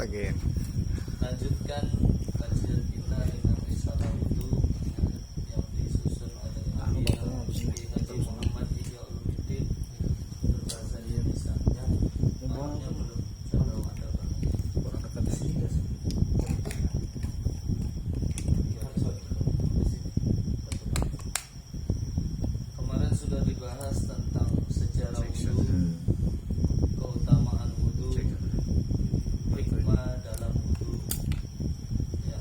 lagi. Lanjutkan kajian kita dengan risalah itu yang disusun oleh Haji Muhammad Ihya Ulumuddin berbahasa Indonesia. Malamnya belum ada Kurang dekat di sini. Kemarin sudah dibahas tentang sejarah wudu, keutamaan wudu, hikmah dalam wudu. Ya.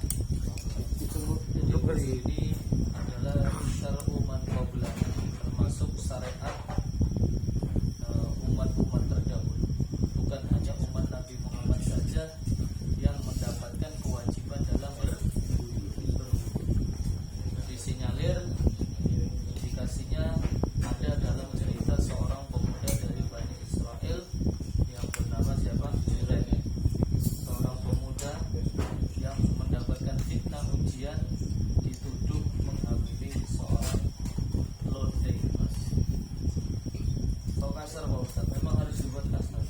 Wudu ini adalah syar'u man qablana, termasuk syariat umat-umat terdahulu. Bukan hanya umat Nabi Muhammad saja yang mendapatkan kewajiban dalam berwudu. Disinyalir indikasinya ada dalam cerita seorang pemuda dari Bani Israel yang bernama siapa? Jurek. Seorang pemuda yang mendapatkan fitnah ujian dituduh menghamili seorang lonte. Kok kasar Pak Ustaz? Memang harus dibuat kasar.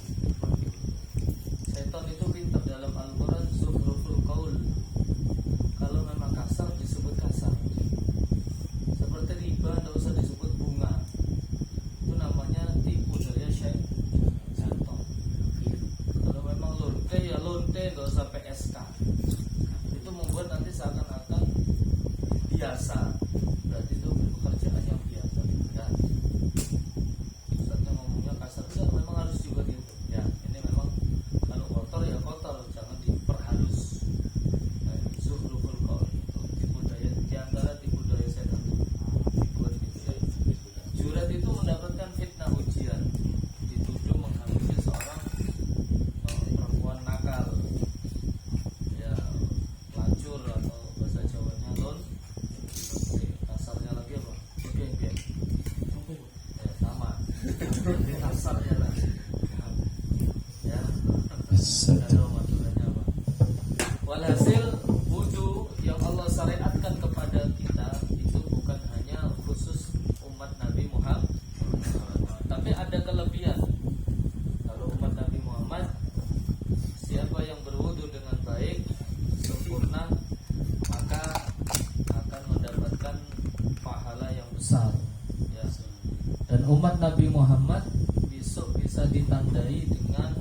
Setan itu pintar dalam Al-Quran, zukhruful qaul. Kalau memang kasar disebut kasar. Seperti riba tidak usah disebut bunga. Itu namanya tipu daya syaitan. Kalau memang lonte ya lonte, tidak usah PSK. Itu membuat nanti seakan-akan biasa. Berarti itu pekerjaan yang biasa. Dan Ustaznya ngomongnya kasar, tidak, memang harus juga gitu. Ya, ini memang kalau kotor ya kotor, jangan diperhalus. Nah, zukhruful qaul itu tipu daya, di antara tipu daya setan. Jurat itu mendapatkan fitnah ujian, dituduh menghamili seorang perempuan nakal, ya pelacur atau bahasa Jawanya lon. Kasarnya lagi apa? Oke. Ya, sama. Kasarnya lagi. Ya. Ada maksudnya apa? Walhasil wudu yang Allah syariatkan kepada kita itu bukan hanya khusus umat Nabi Muhammad, tapi ada kelebihan. Kalau umat Nabi Muhammad, siapa yang berwudu dengan baik sempurna, maka akan mendapatkan pahala yang besar, ya. Dan umat Nabi Muhammad besok bisa ditandai dengan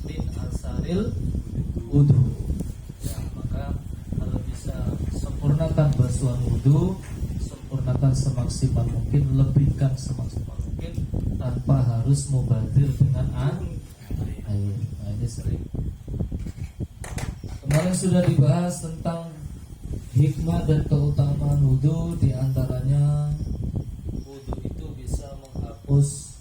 min asaril wudu, ya. Maka kalau bisa sempurnakan basuhan wudu, sempurnakan semaksimal mungkin, lebihkan semaksimal mungkin tanpa harus mubadir dengan air. Nah, ini sering. Kemarin sudah dibahas tentang hikmah dan keutamaan wudu. Di antaranya wudu itu bisa menghapus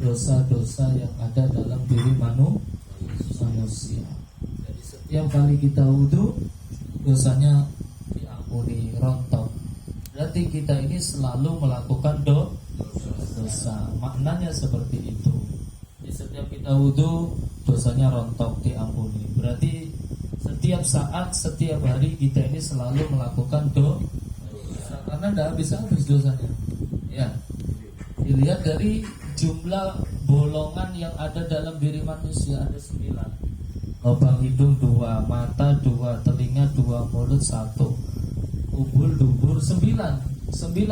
dosa-dosa yang ada dalam diri manusia. Jadi setiap kali kita wudu, dosanya diampuni, rontok. Berarti kita ini selalu melakukan dosa. Maknanya seperti itu. Di setiap kita wudu, dosanya rontok, diampuni. Berarti setiap saat, setiap hari kita ini selalu melakukan dosa, karena tidak habis-habis dosanya. Ya, dilihat dari jumlah bolongan yang ada dalam diri manusia, ada 9. Lubang hidung 2, mata 2, telinga 2, mulut 1, ubul dubur 9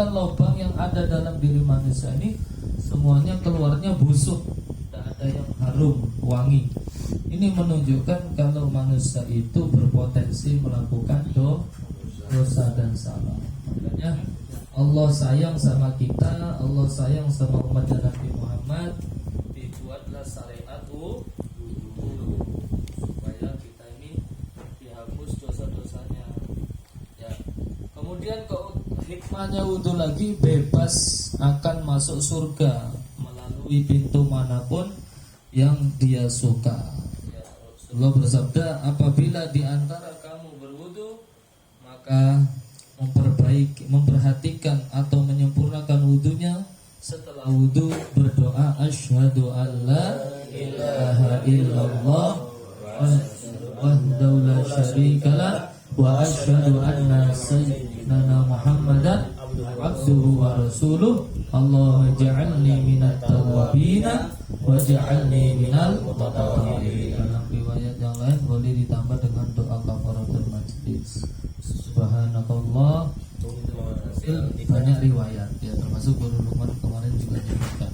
lubang yang ada dalam diri manusia ini semuanya keluarnya busuk, tidak ada yang harum, wangi. Ini menunjukkan kalau manusia itu berpotensi melakukan dosa dan salah. Makanya Allah sayang sama kita, Allah sayang sama umat Nabi Muhammad. Dibuatlah syariat wudu supaya kita ini dihapus dosa-dosanya. Ya. Kemudian hikmahnya wudu lagi, bebas akan masuk surga melalui pintu manapun yang dia suka. Ya, Rasulullah bersabda, apabila di antara kamu berwudu, maka memperhatikan atau menyempurnakan wudunya. Setelah wudu berdoa, asyhadu an la ilaha illallah wahdahu la syarikalah wa asyhadu anna sayyidina Muhammadan abduhu wa rasuluh. Allahumma ja'alni minat tawwabin wa ja'alni minal mutatahhirin. Dalam riwayat yang yang lain boleh ditambah dengan doa kafaratul majlis. Subhanakallah. Banyak riwayat ya, termasuk Guru Lukman kemarin juga menyebutkan.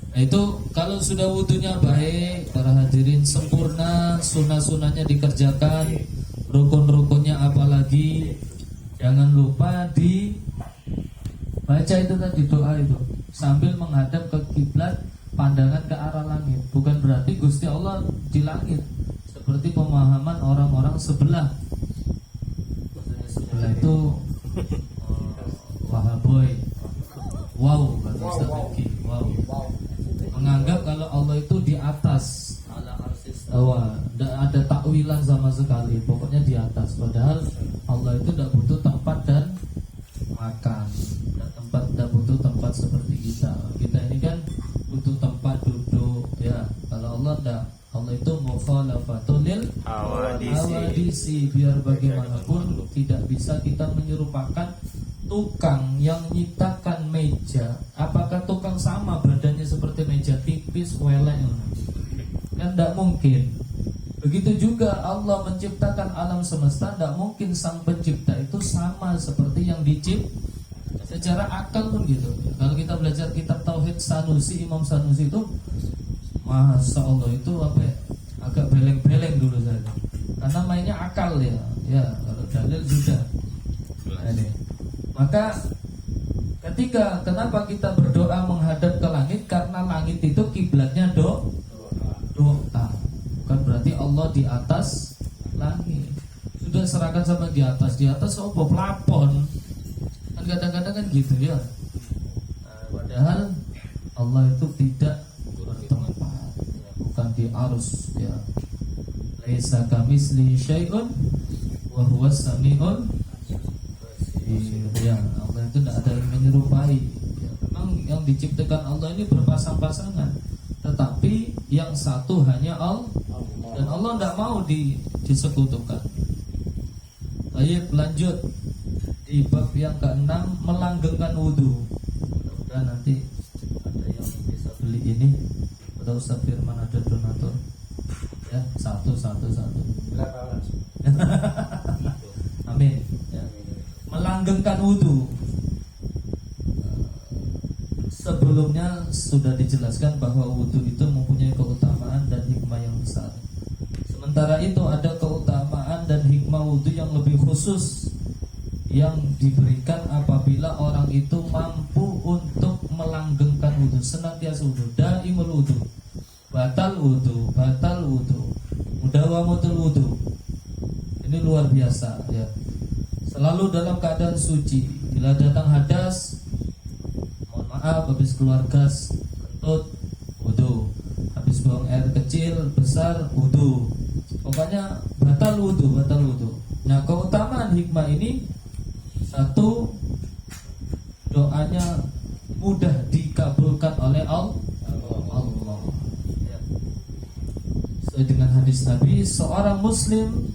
Nah itu kalau sudah wudunya baik, para hadirin sempurna, sunnah-sunnahnya dikerjakan, rukun-rukunnya apalagi, jangan lupa baca itu tadi doa itu sambil menghadap ke kiblat, pandangan ke arah langit. Bukan berarti Gusti Allah di langit seperti pemahaman orang-orang sebelah itu Wahaboy. Wow, kata Ustaz Rifki. Wow. Menganggap kalau Allah itu di atas. Tidak ada takwilan sama sekali. Pokoknya di atas. Padahal Allah itu tidak butuh tempat dan makan. Tidak butuh tempat seperti kita. Kita ini kan butuh tempat duduk. Ya, kalau Allah tidak. Allah itu mukhalafatul lil hawadisi. Biar bagaimanapun tidak bisa kita menyerupakan tukang yang nyiptakan meja. Apakah tukang sama badannya seperti meja tipis, welek? Kan tidak mungkin. Begitu juga Allah menciptakan alam semesta, tidak mungkin sang pencipta itu sama seperti yang dicipta. Secara akal pun gitu. Kalau kita belajar kitab Tauhid Sanusi, Imam Sanusi itu Masya Allah itu apa ya, agak beleng-beleng dulu saya. Karena mainnya akal ya. Ya, kalau dalil sudah. Ini. Maka kenapa kita berdoa menghadap ke langit? Karena langit itu kiblatnya doa. Bukan berarti Allah di atas langit. Sudah serahkan sama di atas. Di atas oh plafon. Kan kadang-kadang kan gitu ya. Padahal Allah itu tidak bertempat, bukan di arus ya. Laisa kamitslihi syai'un wa huwas samiul ya. Allah itu tidak ada yang menyerupai ya. Memang yang diciptakan Allah ini berpasang-pasangan, tetapi yang satu hanya Allah. Dan Allah tidak mau disekutukan. Baik, lanjut di bab yang ke-6, melanggengkan wudu. Mudah-mudahan nanti ada yang bisa beli ini. Atau Ustaz Firman ada donatur. Ya, satu. Amin. Ya. Melanggengkan wudu. Sebelumnya sudah dijelaskan bahwa wudu itu mempunyai keutamaan dan hikmah yang besar. Sementara itu ada keutamaan dan hikmah wudu yang lebih khusus yang diberikan apabila orang itu mampu untuk melanggengkan wudu, senantiasa wudu, daimul wudu, batal wudu, mudawamatul wudu. Ini luar biasa ya. Selalu dalam keadaan suci. Bila datang hadas, mohon maaf, habis keluar gas, kentut, wudu. Habis buang air kecil, besar, wudu. Pokoknya batal wudu. Nah, keutamaan hikmah ini, satu, doanya mudah dikabulkan oleh Allah. Sesuai dengan hadis Nabi, seorang muslim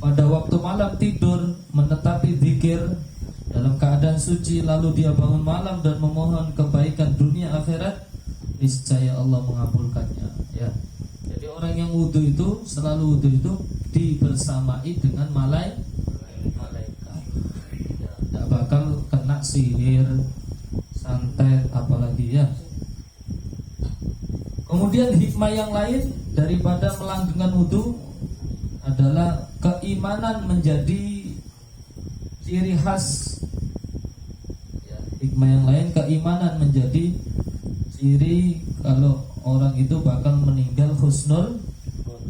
pada waktu malam tidur menetapi zikir dalam keadaan suci, lalu dia bangun malam dan memohon kebaikan dunia akhirat, niscaya Allah mengabulkannya ya. Jadi orang yang wudu itu, selalu wudu itu dibersamai dengan malaikat. Tidak bakal kena sihir, santet, apalagi ya. Kemudian hikmah yang lain daripada melanggengkan wudu adalah keimanan menjadi ciri khas ya. Hikmah yang lain, keimanan menjadi ciri kalau orang itu bakal meninggal husnul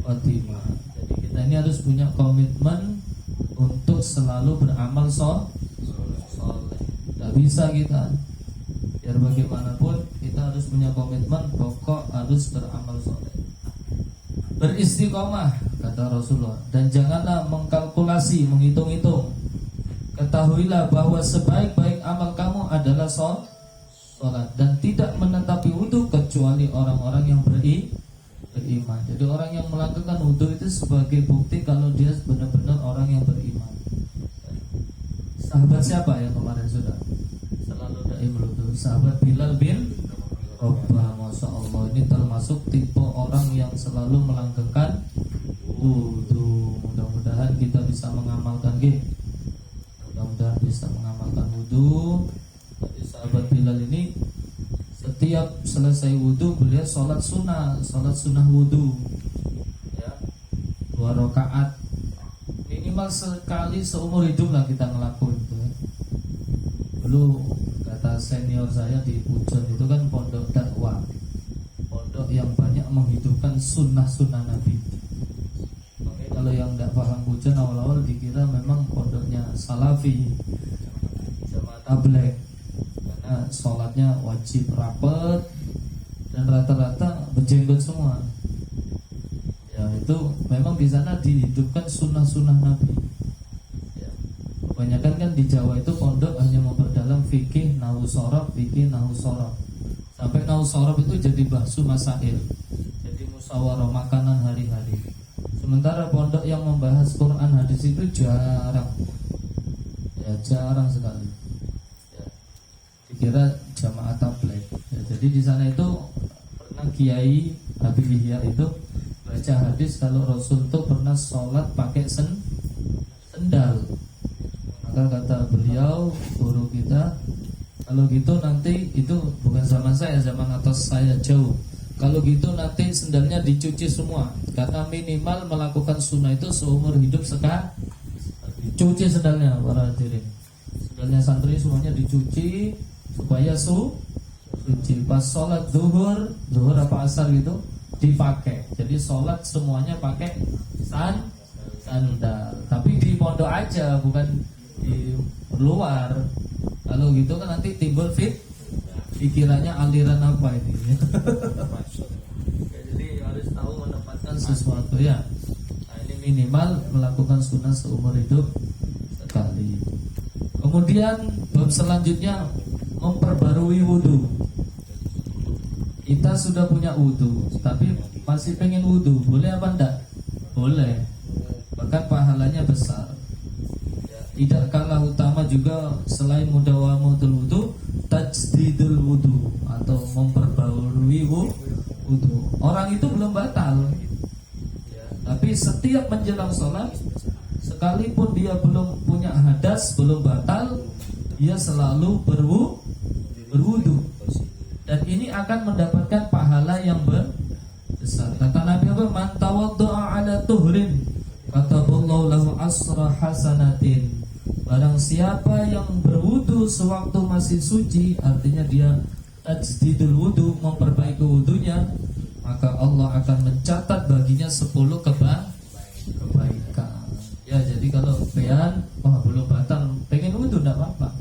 khotimah. Jadi kita ini harus punya komitmen untuk selalu beramal soleh. Tidak bisa kita, biar bagaimanapun kita harus punya komitmen, pokok harus beramal soleh, beristiqomah kata Rasulullah. Dan janganlah mengkalkulasi, menghitung-hitung. Ketahuilah bahwa sebaik-baik amal kamu adalah sholat, dan tidak menetapi wudu kecuali orang-orang yang beriman. Jadi orang yang melakukan wudu itu sebagai bukti kalau dia benar-benar orang yang beriman. Sahabat siapa yang kemarin sudah selalu daimul wudu? Sahabat Bilal bin Rabah. Masya Allah, ini termasuk tipe orang yang selalu melanggengkan wudu. Mudah-mudahan kita bisa mengamalkan mudah-mudahan bisa mengamalkan wudu. Jadi sahabat Bilal ini setiap selesai wudu beliau sholat sunnah wudu, ya, 2 rakaat minimal sekali seumur hidup lah kita ngelakuin itu. Ya. Dulu kata senior saya di Pujon itu kan pondok dakwah, pondok yang banyak menghidupkan sunnah Nabi. Oke, kalau yang tidak paham Pujon awal-awal dikira memang pondoknya Salafi, jamaah tabligh, karena sholatnya wajib rapet dan rata-rata berjenggot semua. Ya itu memang di sana dihidupkan sunnah Nabi. Ya. Kebanyakan kan di Jawa itu pondok hanya memperdalam fikih nahwu shorof, sampai nahwu shorof itu jadi bahsu masail, jadi musyawarah makanan hari-hari. Sementara pondok yang membahas Quran hadis itu jarang, ya jarang sekali. Ya. Dikira jamaah tabligh. Ya, jadi di sana itu pernah Kiai Habib Ihya itu baca hadis kalau Rasul itu pernah sholat pakai sendal. Maka kata beliau, guru kita, kalau gitu nanti itu bukan zaman saya, zaman atas saya jauh. Kalau gitu nanti sendalnya dicuci semua, karena minimal melakukan sunnah itu seumur hidup sekali. Cuci sendalnya para hadirin. Sendalnya santri semuanya dicuci supaya suci. Pas sholat zuhur apa asar gitu dipakai. Jadi sholat semuanya pakai sandal. Tapi di pondok aja, bukan di luar. Kalau gitu kan nanti timbul pikirannya aliran apa ini. Jadi harus tahu menempatkan sesuatu ya. Nah, ini minimal melakukan sunnah seumur hidup sekali. Kemudian bab selanjutnya memperbarui wudu. Kita sudah punya wudu, tapi masih pengen wudu, boleh apa enggak? Boleh. Bahkan pahalanya besar. Tidak kalah utama juga selain mudawamatul wudu, tajdidul wudu atau memperbarui wudu. Orang itu belum batal, tapi setiap menjelang sholat, sekalipun dia belum punya hadas, belum batal, dia selalu berwudu. Dan ini akan mendapatkan pahala yang besar. Kata Nabi apa? Man tawaddu'a ala tuhrin kataballahu lahu asra hasanatin. Barang siapa yang berwudu sewaktu masih suci, artinya dia tajdidul wudu, memperbaiki wudunya, maka Allah akan mencatat baginya 10 kebaikan. Ya, jadi kalau pengen belum batal, pengen wudu enggak apa-apa.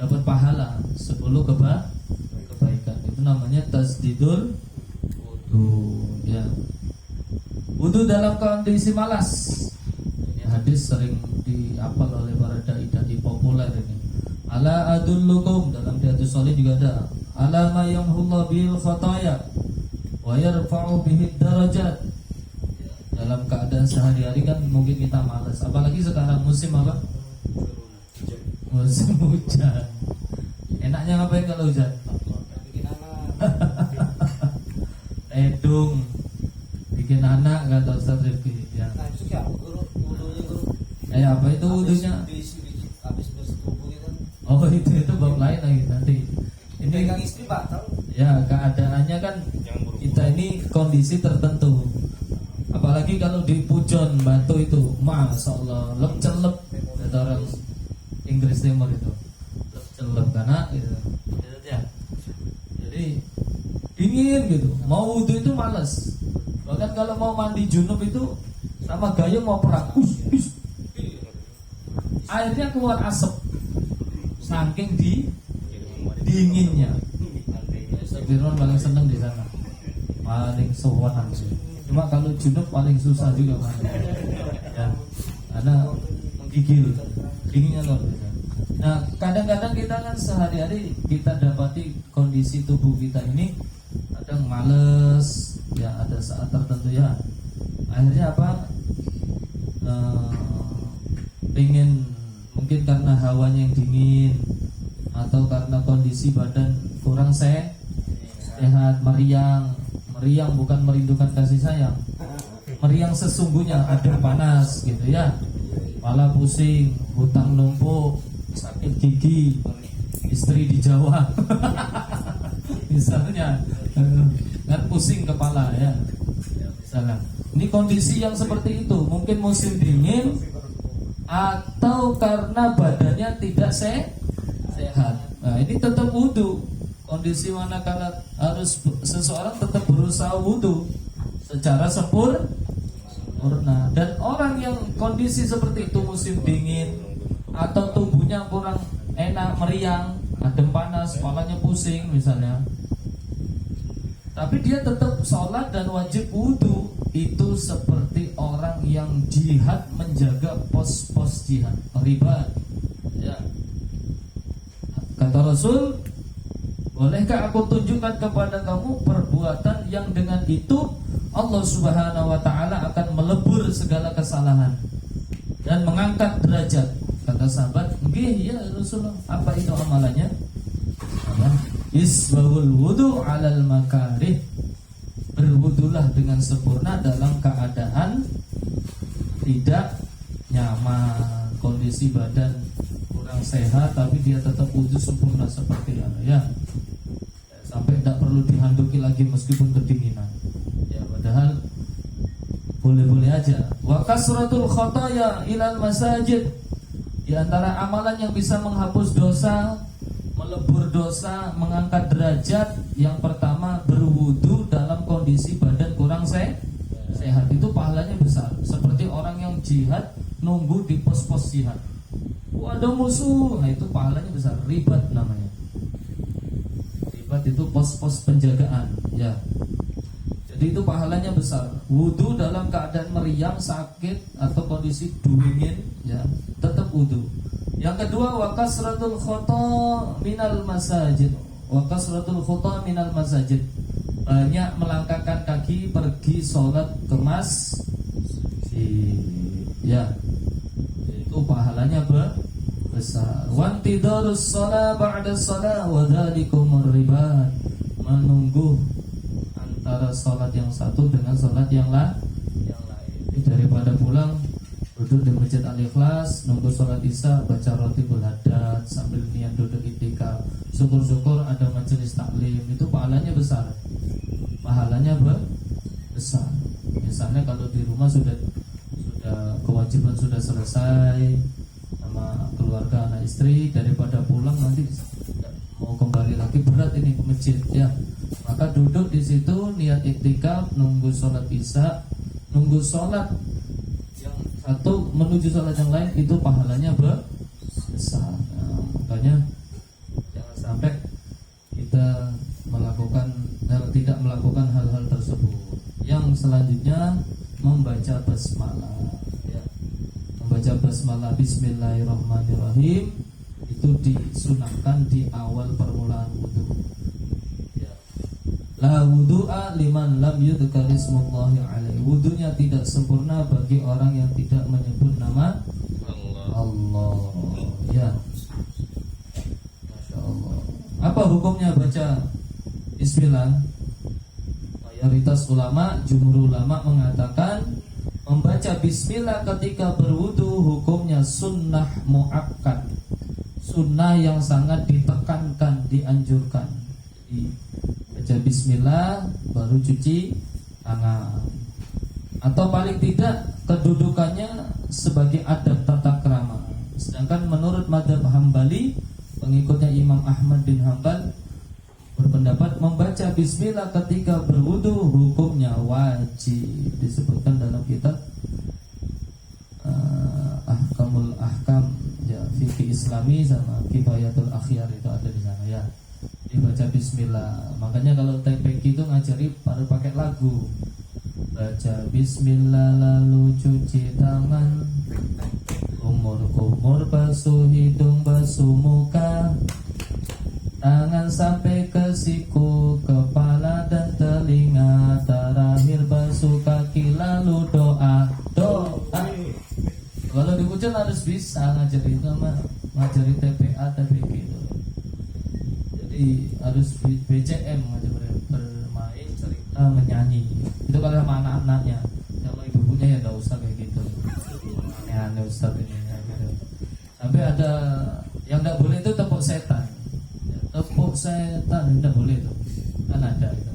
Dapat pahala 10 kebaikan. Itu namanya tajdidul wudu, ya. Wudu dalam kondisi malas. Ini hadis sering dihafal oleh para dai-dai populer ini. Ala adullukum, dalam hadis sahih juga ada. Ala ma yamhullahu bil khataya wa yarfa'u bihi darajat. Dalam keadaan sehari-hari kan mungkin kita malas, apalagi sekarang musim apa? Musim hujan. Enaknya ngapain kalau hujan? Edung, bikin anak kata Ustaz Rifki ya. Apa itu wudunya? Oh itu bab lain lagi nanti. Ini pegang istri batal. Ya keadaannya kan kita ini kondisi tertentu. Apalagi kalau di Pujon Batu itu, masya Allah, lep-celep kata orang Inggris Timur itu, lep-celep karena gitu. Ya. Jadi dingin gitu, mau wudhu itu malas. Bahkan kalau mau mandi junub itu sama gayung mau perang, airnya keluar asap, saking dinginnya. Firman paling seneng di sana, paling sowanan sih. Cuma kalau junub paling susah juga mandi, ya, karena menggigil, dinginnya luar biasa. Nah kadang-kadang kita kan sehari-hari kita dapati kondisi tubuh kita ini kadang males, ya ada saat tertentu ya. Akhirnya apa? Pengen, mungkin karena hawanya yang dingin atau karena kondisi badan kurang sehat, meriang bukan merindukan kasih sayang. meriang sesungguhnya, adem panas gitu ya, kepala pusing, hutang numpuk, sakit gigi, istri di Jawa misalnya, kan pusing kepala ya misalnya. Ini kondisi yang seperti itu, mungkin musim dingin atau karena badannya tidak sehat. Nah, ini tetap wudu. Kondisi manakala harus seseorang tetap berusaha wudu secara sempurna. Dan orang yang kondisi seperti itu musim dingin atau tubuhnya kurang enak, meriang, adem panas, kepalanya pusing misalnya, tapi dia tetap sholat dan wajib wudu, itu seperti orang yang jihad menjaga pos-pos jihad, ribat. Ya. Kata Rasul, bolehkah aku tunjukkan kepada kamu perbuatan yang dengan itu Allah Subhanahu wa ta'ala akan melebur segala kesalahan dan mengangkat derajat? Kata sahabat, nggih ya Rasulullah. Apa itu amalannya? Isbahul wudu alal makarih. Berwudulah dengan sempurna dalam keadaan tidak nyaman, kondisi badan kurang sehat, tapi dia tetap wudu sempurna seperti ya. Sampai tidak perlu dihanduki lagi meskipun kedinginan. Ya, padahal boleh-boleh aja. Wa kasratul khataya ilal masajid. Di antara amalan yang bisa menghapus dosa, melebur dosa, mengangkat derajat, yang pertama berwudu dalam kondisi badan kurang sehat. Itu pahalanya besar. Seperti orang yang jihad nunggu di pos-pos jihad. Ada musuh, nah itu pahalanya besar. Ribat namanya. Ribat itu pos-pos penjagaan, ya. Jadi itu pahalanya besar. Wudu dalam keadaan meriang, sakit atau kondisi dingin, ya, tetap wudu. Yang kedua, wa kasratul khata minal masajid. Wa kasratul khata minal masajid. Banyak melangkahkan kaki pergi sholat ke masjid, ya. Itu pahalanya besar. Wa intidarus shalah ba'da shalah wa dzalikumur ribat. Menunggu antara sholat yang satu dengan sholat yang lain. Daripada pulang duduk di masjid Al-Ikhlas, nunggu sholat isya, baca rotibul hadat sambil niat duduk itikaf. Syukur-syukur ada majelis taklim, itu pahalanya besar. Pahalanya besar. Misalnya kalau di rumah sudah kewajiban sudah selesai sama keluarga anak istri, daripada pulang nanti mau kembali lagi berat ini ke masjid, ya. Maka duduk di situ niat iktikaf, nunggu sholat isya, nunggu sholat yang satu menuju sholat yang lain, itu pahalanya besar. Nah, makanya jangan sampai kita tidak melakukan hal-hal tersebut. Yang selanjutnya membaca basmalah, ya. Membaca basmalah Bismillahirrahmanirrahim itu disunahkan di awal permulaan wudu. La wudu'a liman lam yudhkar ismullahi alaihi. Wudunya tidak sempurna bagi orang yang tidak menyebut nama Allah. Ya. Masya Allah. Apa hukumnya baca bismillah? Mayoritas ulama, jumhur ulama mengatakan membaca bismillah ketika berwudu hukumnya sunnah muakkad. Sunnah yang sangat ditekankan, dianjurkan. Jadi baca bismillah baru cuci tangan, atau paling tidak kedudukannya sebagai adab tata krama. Sedangkan menurut mazhab Hambali, pengikutnya Imam Ahmad bin Hanbal, berpendapat membaca bismillah ketika berwudu hukumnya wajib. Disebutkan dalam kitab Ahkamul Ahkam, ya, fikih Islami sama Kifayatul Akhyar, itu ada di sana, ya. Dibaca bismillah. Makanya kalau TPQ itu ngajari baru pakai lagu. Baca bismillah lalu cuci tangan, kumur-kumur basuh hidung, basuh muka, tangan sampai ke siku, kepala dan telinga, terakhir basuh kaki, lalu doa. Kalau di Pujon harus bisa ngajari itu sama ngajari TPA, TPQ itu. Jadi harus BCM, bermain, cerita, menyanyi. Itu kalau sama anak-anaknya. Zaman setan. Ya, tepuk setan tidak boleh itu. Kan ada itu.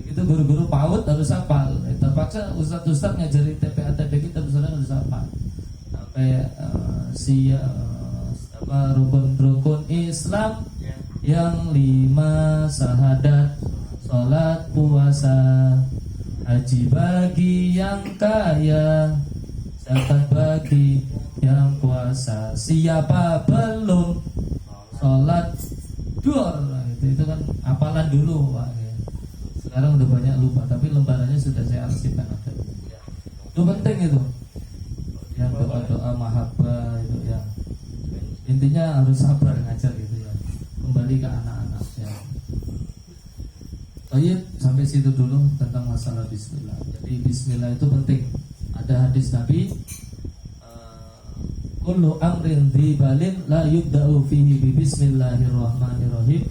Begitu guru-guru PAUD harus hafal. Terpaksa ustadz-ustadz ngajari TPA TP kita misalnya harus hafal. Sampai rukun-rukun Islam yang 5 syahadat, sholat, puasa, haji bagi yang kaya, zakat bagi yang puasa. Siapa belum sholat duar, itu kan hafalan dulu Pak. Sekarang udah banyak lupa, tapi lembarannya sudah saya arsipkan ada. Itu penting itu. Yang doa-doa mahabbah itu ya. Intinya harus sabar ngajar gitu ya. Kembali ke anak-anak ya. Baik, sampai situ dulu tentang masalah bismillah. Jadi bismillah itu penting. Ada hadis Nabi, kullu amrin dzibalin la yubda'u fihi bi bismillahirrahmanirrahim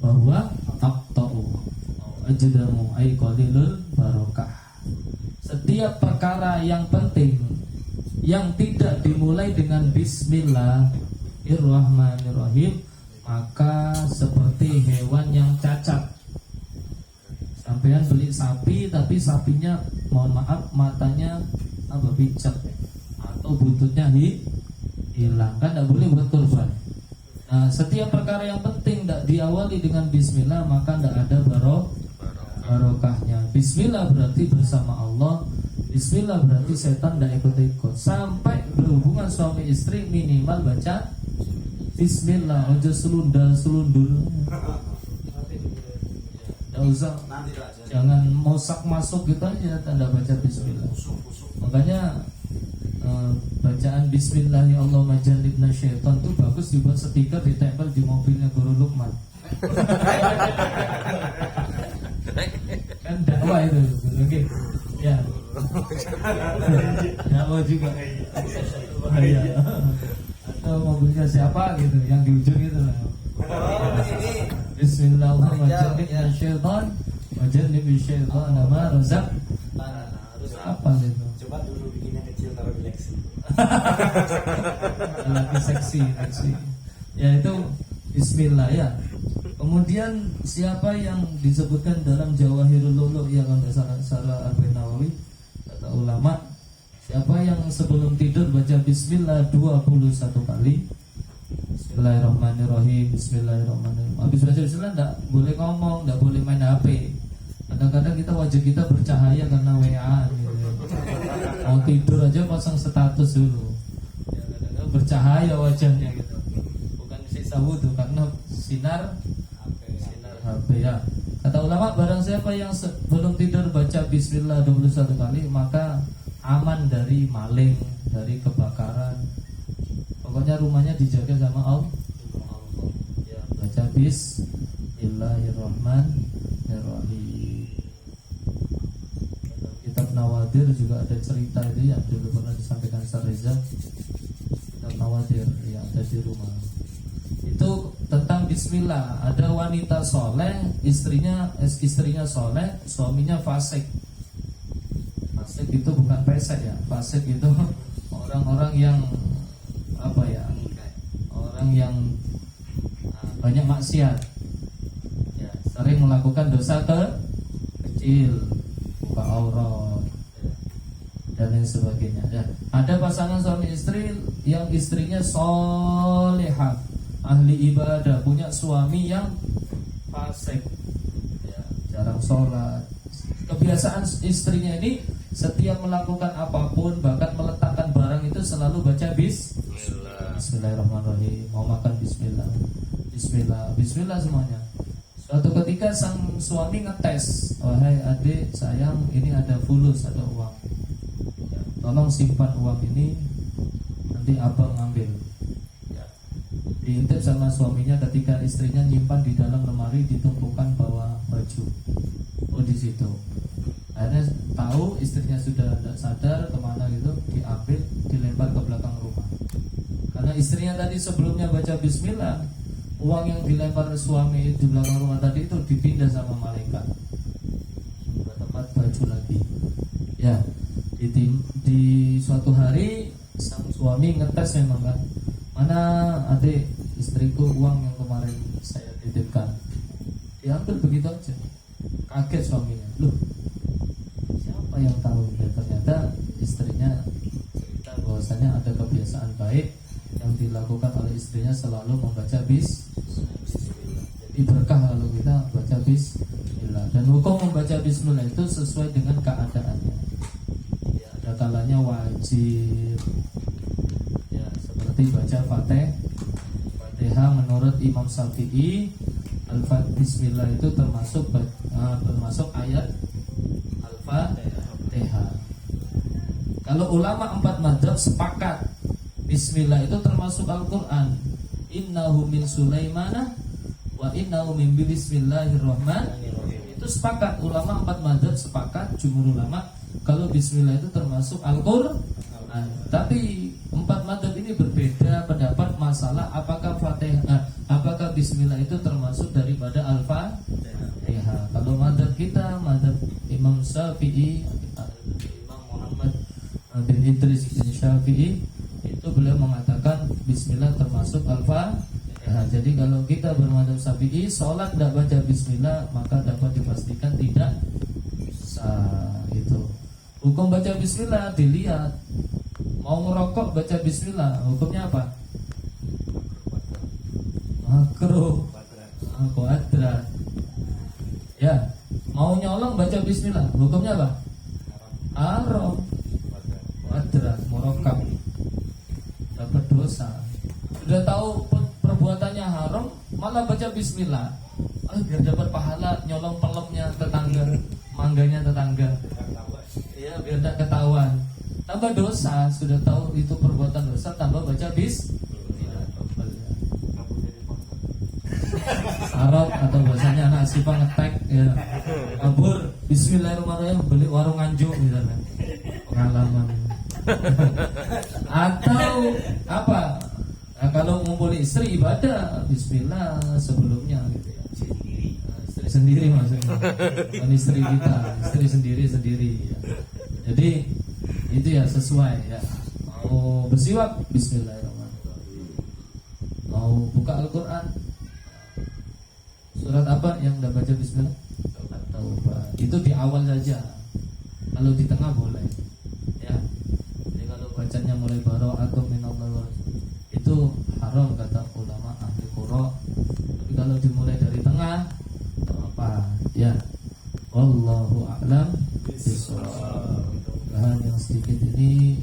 wa huwa aqta'u ajdamu ay qalilul barakah. Setiap perkara yang penting yang tidak dimulai dengan bismillahirrahmanirrahim maka seperti hewan yang cacat. Sampean beli sapi tapi sapinya mohon maaf matanya picek atau buntutnya hilang, kan tidak boleh buat kurban. Nah, setiap perkara yang penting tidak diawali dengan bismillah maka tidak ada barokahnya. Bismillah berarti bersama Allah. Bismillah berarti setan tidak ikut-ikut. Sampai berhubungan suami istri minimal baca bismillah, ojo selundur. Tidak usah, jangan mosak masuk gitu aja tanda baca bismillah. Makanya bacaan bismillah ya Allah majannibna syaitan itu bagus dibuat stiker ditempel di mobilnya Guru Lukman. Kan dakwah itu, oke? Ya. Dakwah juga. Bahaya. Atau mobilnya siapa gitu, yang di ujung itu lah. Bismillahirrahmanirrahim. Wajannibna syaitan ma razaq. Apa itu? Coba dulu bikinnya kecil taruh di Lexi. Lagi seksi. Ya itu bismillah ya. Kemudian siapa yang disebutkan dalam Jawahirul Lu'lu' ya kalau salah Arba'in Nawawi kata ulama, siapa yang sebelum tidur baca bismillah 21 kali. Bismillahirrahmanirrahim. Bismillahirrahmanirrahim. Habis baca bismillah enggak boleh ngomong, enggak boleh main HP. Kadang-kadang kita wajah kita bercahaya karena WA gitu. Mau tidur aja pasang status dulu. Ya, kadang-kadang bercahaya wajahnya gitu. Bukan sisa wudu karena sinar HP ya. Kata ulama, barang siapa yang sebelum tidur baca bismillah 21 kali maka aman dari maling, dari kebakaran. Pokoknya rumahnya dijaga sama Allah. Ya, baca bismillahirrahmanirrahim. Kitab Nawadir juga ada cerita itu ya, dulu pernah disampaikan Ustaz Reza. Kitab Nawadir ya ada di rumah. Itu tentang bismillah. Ada wanita soleh, istrinya soleh, suaminya fasik. Fasik itu bukan pesek ya. Fasik itu orang-orang yang orang yang banyak maksiat ya, sering melakukan dosa kecil, buka aurat dan lain sebagainya ya. Ada pasangan suami istri yang istrinya solehah, ahli ibadah, punya suami yang fasik ya, jarang sholat. Kebiasaan istrinya ini setiap melakukan apapun, bahkan meletakkan barang itu selalu baca Bismillahirrahmanirrahim. Mau makan bismillah, bismillah semuanya. Suatu ketika sang suami ngetes, wahai adik sayang, ini ada fulus, ada uang ya, tolong simpan uang ini, nanti abang ambil ya. Diintip sama suaminya ketika istrinya nyimpan di dalam lemari ditumpukan bawah baju. Oh di situ. Akhirnya tahu istrinya sudah tidak sadar kemana gitu, diambil, dilempar ke belakang rumah. Karena istrinya tadi sebelumnya baca bismillah, uang yang dilempar suami di belakang rumah tadi itu dipindah sama malaikat ke tempat baju lagi. Ya, di suatu hari sang suami ngetes memang kan, mana adik istriku uang yang kemarin saya titipkan. Diambil begitu aja. Kaget suaminya, loh siapa yang tahu? Ya, ternyata istrinya cerita bahwasanya ada kebiasaan baik yang dilakukan oleh istrinya, selalu membaca jadi berkah kalau kita baca bismillah. Dan hukum membaca bismillah itu sesuai dengan keadaannya. Ya, ada kalanya wajib, ya, seperti baca Fatihah menurut Imam Syafi'i. Bismillah itu termasuk ayat Al-Fatihah. Kalau ulama 4 mazhab sepakat bismillah itu termasuk Al-Quran. Innahu min Sulaimana wa innahu min bismillahirrahmanirrahim. Itu sepakat, ulama 4 mazhab sepakat, jumhur ulama kalau bismillah itu termasuk Al-Quran. Tapi 4 mazhab ini berbeda pendapat masalah apakah apakah bismillah itu termasuk daripada Al-Fatihah. Kalau mazhab kita, mazhab Imam Syafi'i, Imam Muhammad bin Idris bin Syafi'i, itu beliau mengatakan bismillah termasuk Al-Fatihah. Jadi kalau kita bermadzhab Syafi'i, sholat tidak baca bismillah maka dapat dipastikan tidak sah. Itu hukum baca bismillah dilihat. Mau ngerokok baca bismillah, hukumnya apa? Makruh, kuadrat. Ya, mau nyolong baca bismillah, hukumnya apa? Haram, kuadrat, merokok, dapat dosa. Sudah tahu perbuatannya haram, malah baca bismillah, biar dapat pahala nyolong pelemnya tetangga, mangganya tetangga. Ya, biar tidak ketahuan. Tambah dosa, sudah tahu itu perbuatan dosa, tambah baca bismillah. Sarap atau bahasanya anak sipang ngetek ya. Kabur bismillahirrahmanirrahim, beli warung nganjuk misalnya. Pengalaman. Atau apa? Nah, kalau ngumpul istri ibadah bismillah sebelumnya gitu ya. Istri sendiri maksudnya. Bukan istri kita, istri sendiri ya. Jadi itu ya sesuai ya. Mau bersiwak bismillahirrahmanirrahim. Mau buka Al-Quran, surat apa yang udah baca bismillah? Taubah. Itu di awal saja. Kalau di tengah boleh. Ya. Jadi kalau bacanya mulai bara'atun minallah itu haram kata ulama ahli qura. Tapi kalau dimulai dari tengah apa? Ya. Wallahu a'lam bishawab. Yang sedikit ini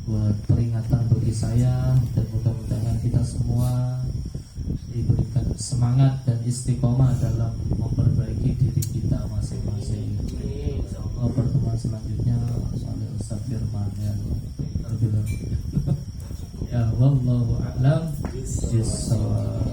buat peringatan bagi saya, dan mudah-mudahan kita semua diberikan semangat dan istiqomah dalam memperbaiki diri kita masing-masing. Insyaallah pertemuan selanjutnya oleh Ustaz Firman ya. Ya wallahu a'lam bishawab.